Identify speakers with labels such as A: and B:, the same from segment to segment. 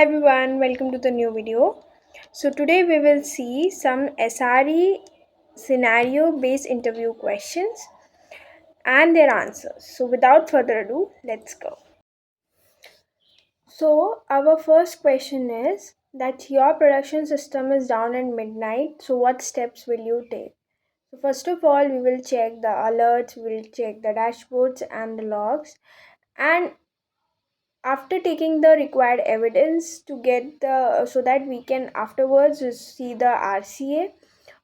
A: everyone, welcome to the new video. So today we will see some SRE scenario based interview questions and their answers. So without further ado, let's go. So our first question is that your production system is down at midnight, so what steps will you take? So first of all, we will check the alerts, we will check the dashboards and the logs, and after taking the required evidence to get the so that we can afterwards see the RCA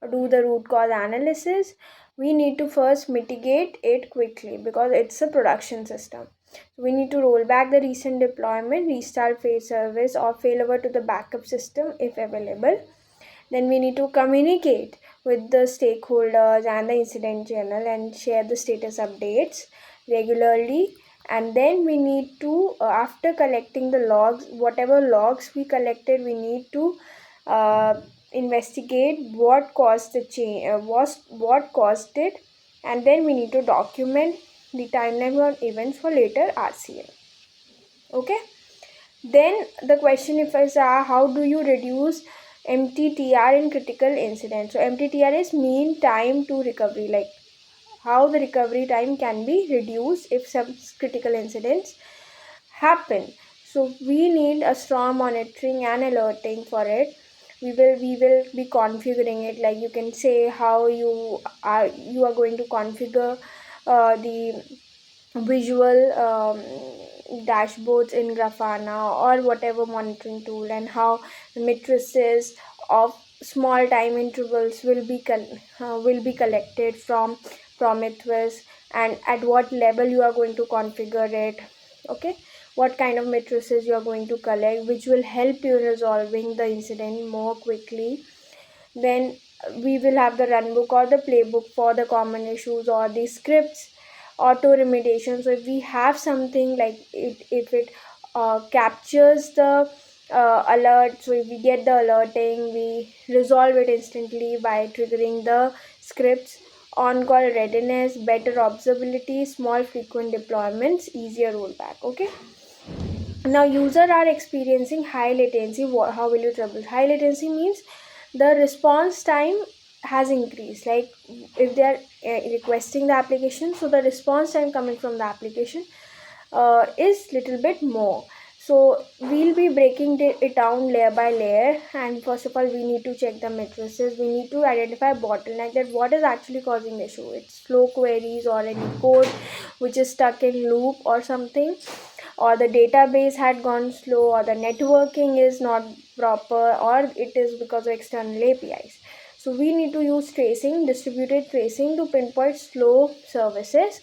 A: or do the root cause analysis, we need to first mitigate it quickly because it's a production system. So we need to roll back the recent deployment, restart phase service or failover to the backup system if available. Then we need to communicate with the stakeholders and the incident channel and share the status updates regularly. And then we need to after collecting the logs, whatever logs we collected, we need to investigate what caused the change, what caused it, and then we need to document the timeline or events for later RCA. Okay, then the question is how do you reduce MTTR in critical incidents? So MTTR is mean time to recovery, like how the recovery time can be reduced if some critical incidents happen. So we need a strong monitoring and alerting for it. We will be configuring it, like you can say how you are going to configure the visual dashboards in Grafana or whatever monitoring tool, and how the matrices of small time intervals will be collected from Prometheus, and at what level you are going to configure it. Okay, what kind of matrices you are going to collect, which will help you resolving the incident more quickly. Then we will have the runbook or the playbook for the common issues or the scripts auto remediation. So if we have something like it, if it captures the alert, so if we get the alerting, we resolve it instantly by triggering the scripts. On call readiness, better observability, small frequent deployments, easier rollback. Okay, now user are experiencing high latency. How will you trouble? High latency means the response time has increased, like if they are requesting the application, so the response time coming from the application is little bit more. So we'll be breaking it down layer by layer, and first of all we need to check the matrices. We need to identify bottleneck, that what is actually causing the issue. It's slow queries or any code which is stuck in loop or something, or the database had gone slow, or the networking is not proper, or it is because of external APIs. So we need to use tracing, distributed tracing, to pinpoint slow services,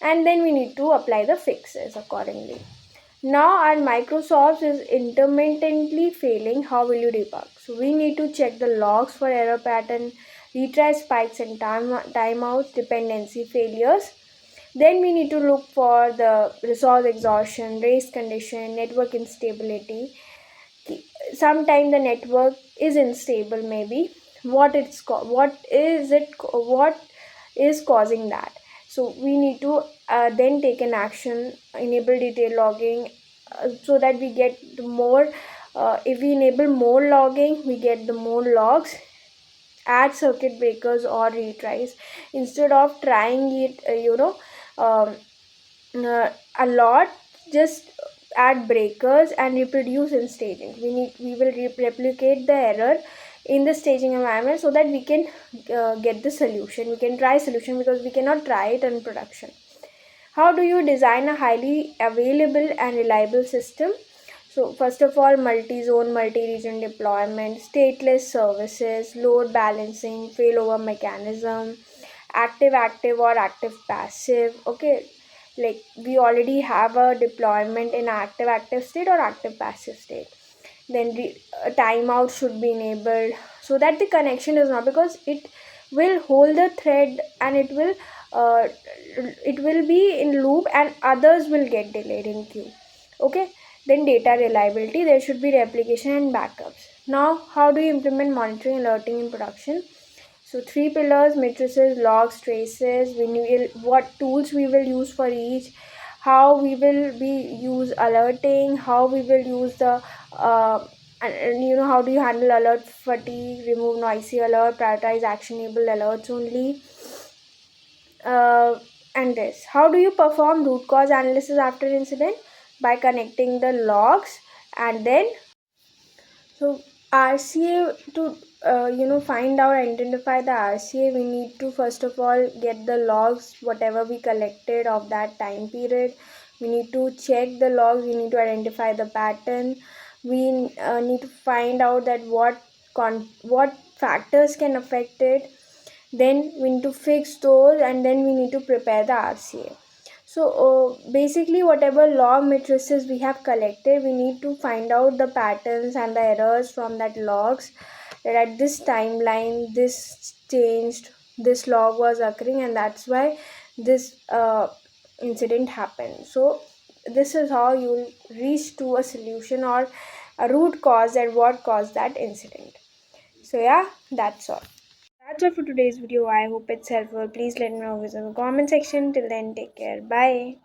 A: and then we need to apply the fixes accordingly. Now our Microsoft is intermittently failing. How will you debug? So we need to check the logs for error pattern, retry spikes and timeouts, dependency failures. Then we need to look for the resource exhaustion, race condition, network instability. Sometimes the network is unstable, maybe. What is causing that? So we need to then take an action, enable detail logging, so that we get more. If we enable more logging, we get the more logs. Add circuit breakers or retries instead of trying it a lot. Just add breakers and reproduce in staging. We will replicate the error in the staging environment so that we can get the solution. We can try solution because we cannot try it in production. How do you design a highly available and reliable system? So first of all, multi-zone, multi-region deployment, stateless services, load balancing, failover mechanism, active or active passive. Okay, like we already have a deployment in active state or active passive state. Then timeout should be enabled so that the connection is not, because it will hold the thread and it will be in loop and others will get delayed in queue. Okay, then data reliability, there should be replication and backups. Now how do you implement monitoring alerting in production? So 3 pillars: matrices, logs, traces. What tools we will use for each, how we will be use alerting, how we will use the and how do you handle alert fatigue, remove noisy alert, prioritize actionable alerts only, uh, and this. How do you perform root cause analysis after incident? By connecting the logs, and then so RCA to find out, identify the RCA, we need to first of all get the logs whatever we collected of that time period. We need to check the logs, we need to identify the pattern, we need to find out that what factors can affect it, then we need to fix those, and then we need to prepare the RCA. So basically whatever log matrices we have collected, we need to find out the patterns and the errors from that logs, that at this timeline this changed, this log was occurring, and that's why this incident happened. So this is how you will reach to a solution or a root cause and what caused that incident. So yeah, that's all. That's all for today's video. I hope it's helpful. Please let me know in the comment section. Till then, take care. Bye.